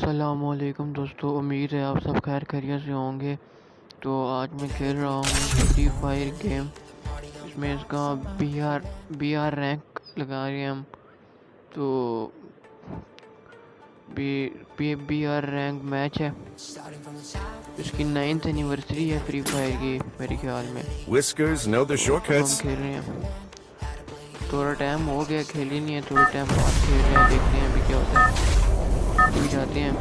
अस्सलामुअलैकुम दोस्तों, उम्मीद है आप सब खैर खैरियत से होंगे। तो आज मैं खेल रहा हूँ फ्री फायर गेम। इसमें इसका बी आर रैंक लगा रहे हैं हम। तो बी आर रैंक मैच है। इसकी 9th एनिवर्सरी है फ्री फायर की मेरे ख्याल में। Whiskers know the तो अब हम shortcuts. खेल रहे हैं। थोड़ा टाइम हो गया, खेल ही नहीं है, थोड़ा टाइम बाद खेल रहे हैं, देखते हैं अभी क्या होता है। अभी जाते हैं।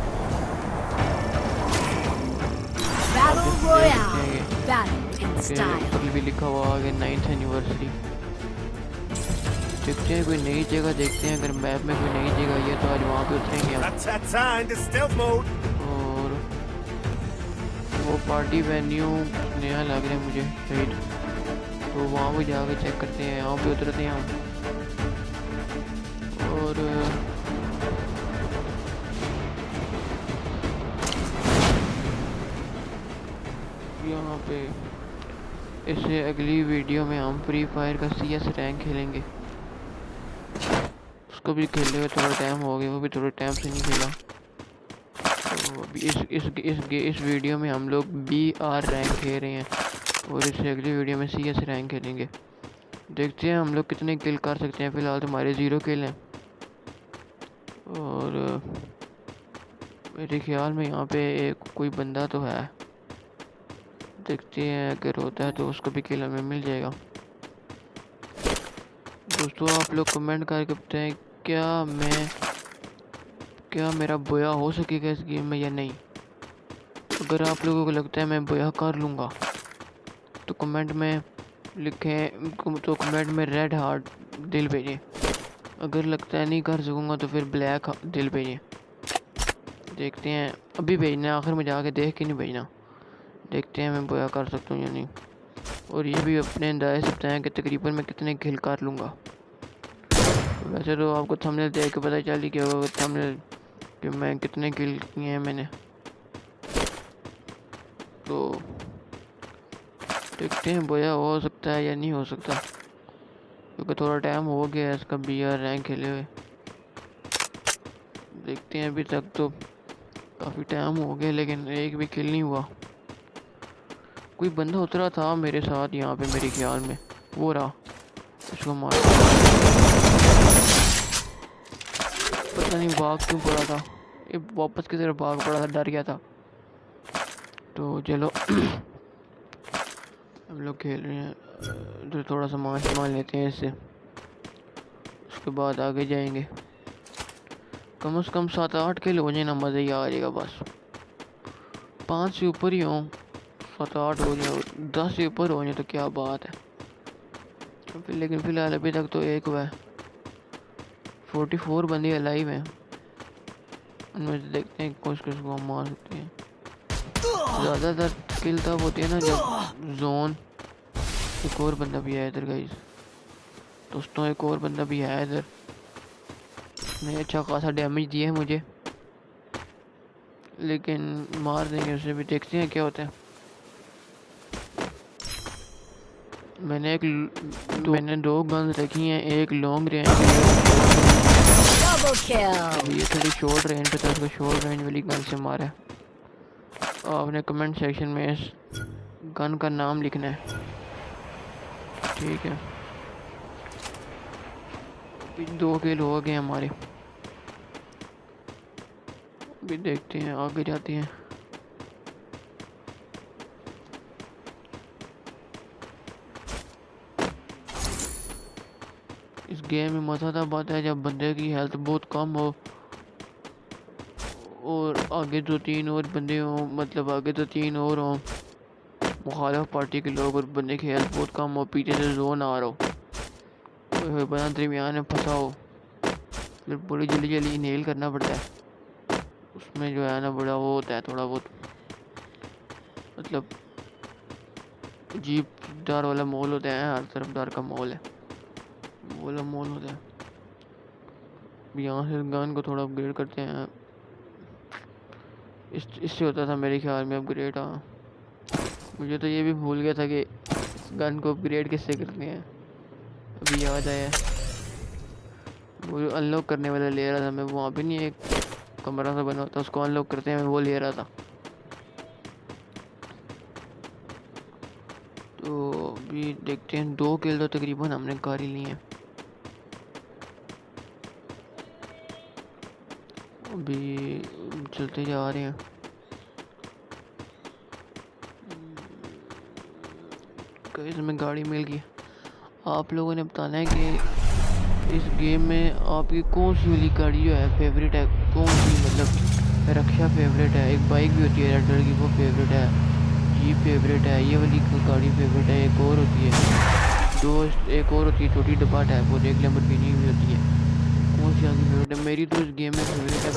Battle देख सकते हैं Royale. Battle in कि style. ऊपर भी लिखा हुआ आगे 9th एनिवर्सरी। देखते हैं कोई नई जगह, देखते हैं अगर मैप में कोई नई जगह आई है तो आज वहाँ पे उतरेंगे हम। That's that time to stealth mode. और वो पार्टी वेन्यू नया लग रहा है मुझे शायद, तो वहाँ पे जाके चेक करते हैं। यहाँ पे उतरते हैं हम। और यहाँ पे इससे अगली वीडियो में हम फ्री फायर का CS रैंक खेलेंगे। उसको भी खेलते हुए थोड़ा टाइम हो गया, वो भी थोड़े टाइम से नहीं खेला। तो अभी इस वीडियो में हम लोग BR रैंक खेल रहे हैं और इससे अगली वीडियो में CS रैंक खेलेंगे। देखते हैं हम लोग कितने किल कर सकते हैं। फ़िलहाल तो हमारे 0 किल हैं। और मेरे ख्याल में यहाँ पे एक कोई बंदा तो है। देखते हैं अगर होता है तो उसको भी किल हमें मिल जाएगा। दोस्तों आप लोग कमेंट करके बताएं क्या मेरा बोया हो सकेगा इस गेम में या नहीं। अगर आप लोगों को लगता है मैं बोया कर लूँगा तो कमेंट में लिखें, तो कमेंट में रेड हार्ट दिल भेजें। अगर लगता है नहीं कर सकूँगा तो फिर ब्लैक दिल भेजें। देखते हैं, अभी भेजना है, आखिर में जाके देख के नहीं भेजना। देखते हैं मैं बोया कर सकता हूँ या नहीं। और ये भी अपने अंदाज़े से बताएं कि तकरीबन मैं कितने किल कर लूँगा। वैसे तो आपको थंबनेल देख के पता चल ही गया होगा थंबनेल कि मैं कितने किल किए हैं मैंने। तो देखते हैं बोया हो सकता है या नहीं हो सकता, क्योंकि थोड़ा टाइम हो गया है इसका BR रैंक खेले हुए। देखते हैं, अभी तक तो काफ़ी टाइम हो गया लेकिन एक भी किल नहीं हुआ। कोई बंदा उतरा था मेरे साथ यहाँ पे मेरे ख्याल में, वो रहा, उसको मार। पता नहीं भाग क्यों पड़ा था, ये वापस की तरफ भाग पड़ा था, डर गया था। तो चलो हम लोग खेल रहे हैं। तो थोड़ा सामान लेते हैं इससे, उसके बाद आगे जाएंगे। कम से कम 7-8 किल हो जाए ना, मज़ा ही आ जाएगा। बस 5 से ऊपर ही हों, 7-8 हो जाए, 10 से ऊपर हो जाए तो क्या बात है। तो फिर लेकिन फ़िलहाल अभी तक तो एक हुआ है, 44 बंदे अलाइव हैं। उनमें से देखते हैं कुछ को हम मार सकते हैं। ज़्यादातर किल तब होती है ना जब जोन। एक और बंदा भी है इधर गाइस, दोस्तों एक और बंदा भी है इधर। उसने अच्छा खासा डैमेज दिया है मुझे, लेकिन मार देंगे उसे भी, देखते हैं क्या होता है। मैंने 2 गन्स रखी हैं, एक लॉन्ग रेंज, Double kill. ये थोड़ी शॉर्ट रेंज पे था, उसको शॉर्ट रेंज वाली गन से मारा है। आपने कमेंट सेक्शन में इस गन का नाम लिखना है, ठीक है। 2 किल हो गए हमारे। अभी देखते हैं, आगे जाते हैं। इस गेम में मज़ा तब आता है जब बंदे की हेल्थ बहुत कम हो और आगे 2-3 और बंदे हों, मतलब आगे 2-3 और हों मुखालिफ पार्टी के लोग, और बंदे की हेल्थ बहुत कम हो, पीछे से जोन आ रहा हो, कोई बंदा दरमियान में फंसा हो, फिर बड़ी जल्दी इनहेल करना पड़ता है। उसमें जो है ना बड़ा वो होता है, थोड़ा बहुत मतलब अजीब डर वाला माहौल होता है। हर तरफ डर का माहौल है, वाला माहौल होता है। यहाँ से गन को थोड़ा अपग्रेड करते हैं। इससे होता था मेरे ख्याल में अपग्रेड। हाँ, मुझे तो ये भी भूल गया था कि गन को अपग्रेड किससे करते हैं, अभी याद आया। वो अनलॉक करने वाला ले रहा था मैं, वहाँ पे नहीं एक कमरा सा बना होता है, उसको अनलॉक करते हैं, मैं वो ले रहा था। तो अभी देखते हैं, 2 किल तो तकरीबन हमने कर ही लिए हैं। अभी चलते जा रहे हैं। गाइस हमें गाड़ी मिल गई। आप लोगों ने बताना है कि इस गेम में आपकी कौन सी वाली गाड़ी जो है फेवरेट है, कौन सी मतलब रक्षा फेवरेट है। एक बाइक भी होती है रेड कलर की, वो फेवरेट है, जीप फेवरेट है, ये वाली गाड़ी फेवरेट है। एक और होती है दोस्त, एक और होती है छोटी डब्बा टाइप, वो एक लैम्बोर्गिनी भी होती है। कौन सी आपकी फेवरेट है? मेरी तो इस गेम में फेवरेट है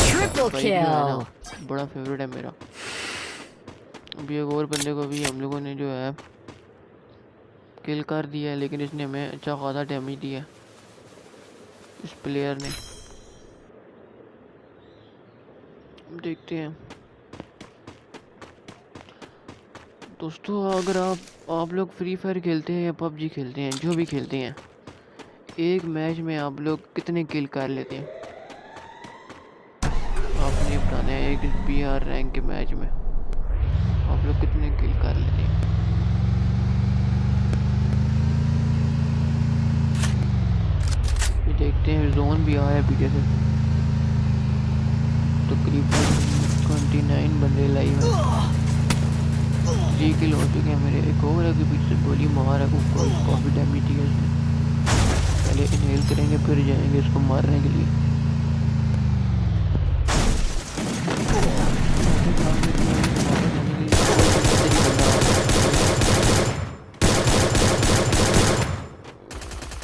Triple बाइक जो है ना, kill. बड़ा फेवरेट है मेरा। अभी एक और बंदे को भी हम लोगों ने जो है किल कर दिया है, लेकिन इसने हमें अच्छा खासा डैमेज दिया इस प्लेयर ने। देखते हैं दोस्तों, अगर आप लोग फ्री फायर खेलते हैं या पबजी खेलते हैं, जो भी खेलते हैं, एक मैच में आप लोग कितने किल कर लेते हैं? आपने बताना है। एक PR रैंक के मैच में आप लोग कितने किल कर लेते हैं? ये देखते हैं, जोन भी आया पीछे से। तकरीबन 29 बंदे लाइव हैं। 3 किल हो चुके हैं मेरे। एक और है कि पीछे से गोली मार है, काफ़ी डैमेज दिया इसने। पहले इनहेल करेंगे फिर जाएंगे इसको मारने के लिए।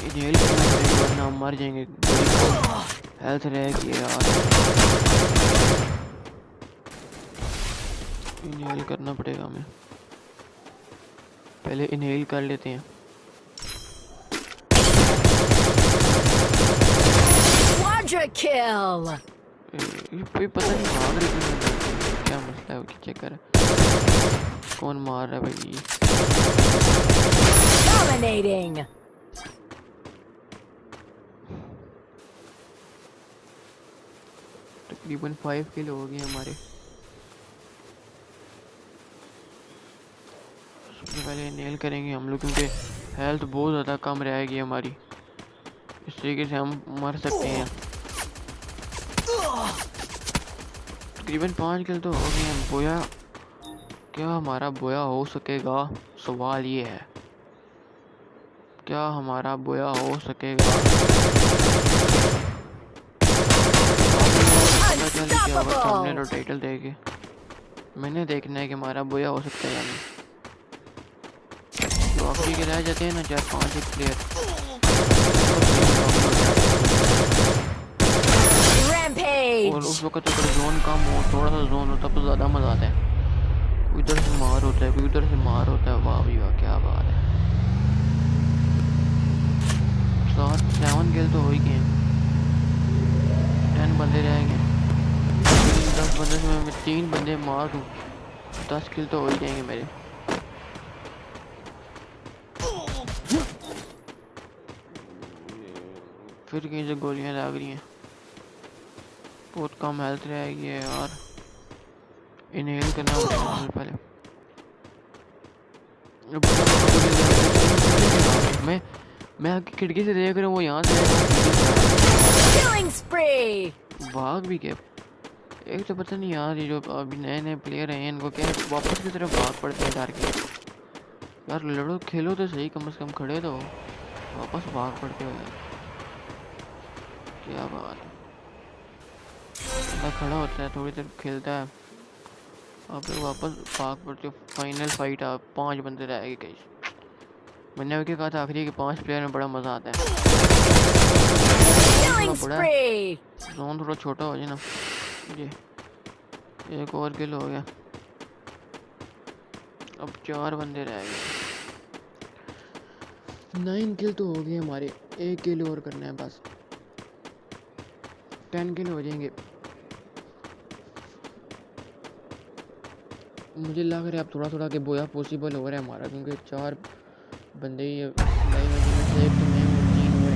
इनहेल करना पड़ेगा वरना हम मर जाएंगे। हेल्थ रहेगी यार। इनहेल करना पड़ेगा हमें, पहले इनहेल कर लेते हैं। Quadra kill. कोई पता नहीं भाग रही है, क्या मसला है? कि चेकर कौन मार रहा है भाई? Dominating. तकरीबन 5 किल हो गए हमारे। सबसे पहले नेल करेंगे हम लोग, क्योंकि हेल्थ बहुत ज़्यादा कम रहेगी हमारी। इस तरीके से हम मर सकते हैं। तकरीबन 5 किल तो हो गए हैं। बोया, क्या हमारा बोया हो सकेगा? सवाल ये है, क्या हमारा बोया हो सकेगा? हमने तो टाइटल देके मैंने देखना है कि हमारा बोया हो सकता है या नहीं। तो आखिरी के रह जाते हैं ना 4-5 प्लेयर। और उस वक्त अगर जोन कम हो, थोड़ा सा जोन हो, तब तो ज़्यादा मज़ा आता है। कोई इधर से मार होता है, कोई उधर से मार होता है। वाह भी वाह, क्या बात है। 7 किल तो हो ही गए। 10 बंदे रह गए। 10 बंदे से मैं 3 बंदे मार दूँ, 10 किल तो हो ही जाएंगे मेरे। फिर कहीं से गोलियां लग रही हैं। बहुत कम हेल्थ रहेगी यार। इनहेल करना पड़ेगा पहले। मैं आगे खिड़की से देख रहा हूँ, वो यहाँ से भाग भी गया। एक तो पता नहीं यार, ये जो अभी नए नए प्लेयर हैं, इनको क्या वापस की तरफ भाग पड़ते हैं डर के। यार लड़ो खेलो तो सही, कम से कम खड़े तो वापस भाग पड़ते हो यार। क्या बात है, खड़ा होता है थोड़ी देर खेलता है, आप लोग वापस भाग पड़ते हो। फाइनल फाइट आप 5 बंदे रहेंगे। कहीं मैंने अभी कहा था आखिरी के 5 प्लेयर में बड़ा मज़ा आता है। बड़ा जोन थोड़ा छोटा हो जाए ना। ये एक और किल हो गया। अब 4 बंदे रह गए। 9 किल तो हो गए हमारे। 1 किल और करना है बस, 10 किल हो जाएंगे। मुझे लग रहा है अब थोड़ा थोड़ा के बोया पॉसिबल हो रहा है हमारा, क्योंकि 4 बंदे ही लाइव में से एक तो मैं और 3 हुए।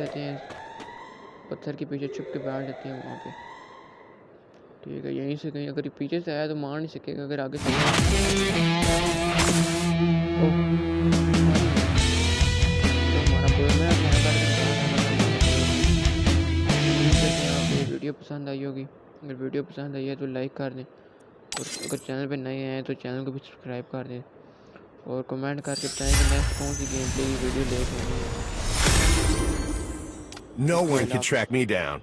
जाते हैं, पत्थर के पीछे छुप के बैठ जाते हैं वहाँ पे। ठीक है, यहीं से कहीं अगर ये पीछे से आया तो मार नहीं सकेगा, अगर आगे से ओह, तो हमारा बोया मैं यहाँ कर आपको वीडियो पसंद आई होगी। अगर वीडियो पसंद आई है तो लाइक कर दें, और अगर चैनल पे नए हैं तो चैनल को भी सब्सक्राइब कर दें, और कमेंट करके बताएं कि नेक्स्ट कौन सी गेम प्ले की वीडियो लेट होनी है। No one can track me down.